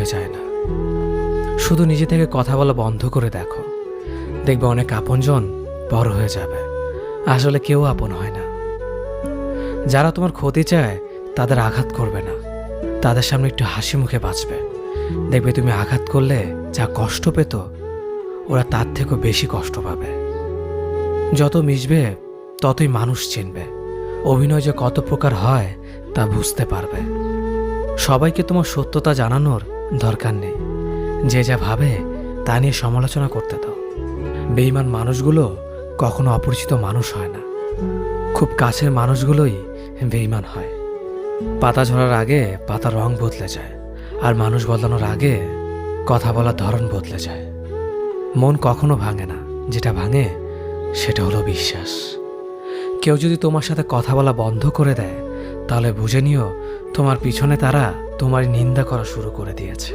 বলতে চায় না। শুধু নিজে থেকে কথা বলা বন্ধ করে দেখো, দেখবে অনেক আপনজন বড় হয়ে যাবে। আসলে কেউ আপন হয় না। যারা তোমার ক্ষতি চায় তাদের আঘাত করবে না, তাদের সামনে একটু হাসি মুখে বাঁচবে। দেখবে তুমি আঘাত করলে যা কষ্ট পেত, ওরা তার থেকেও বেশি কষ্ট পাবে। যত মিশবে ততই মানুষ চিনবে, অভিনয় যে কত প্রকার হয় তা বুঝতে পারবে। সবাইকে তোমার সত্যতা জানানোর দরকার নেই, যে যা ভাবে তা নিয়ে সমালোচনা করতে দাও। বেঈমান মানুষগুলো কখনো অপরিচিত মানুষ হয় না, খুব কাছের মানুষগুলোই বেঈমান হয়। পাতা ঝরার আগে পাতার রং বদলে যায়, আর মানুষ বদলানোর আগে কথা বলার ধরন বদলে যায়। মন কখনো ভাঙে না, যেটা ভাঙে সেটা হলো বিশ্বাস। কেউ যদি তোমার সাথে কথা বলা বন্ধ করে দেয়, তাহলে বুঝে নিও তোমার পিছনে তারা তোমার নিন্দা করা শুরু করে দিয়েছে।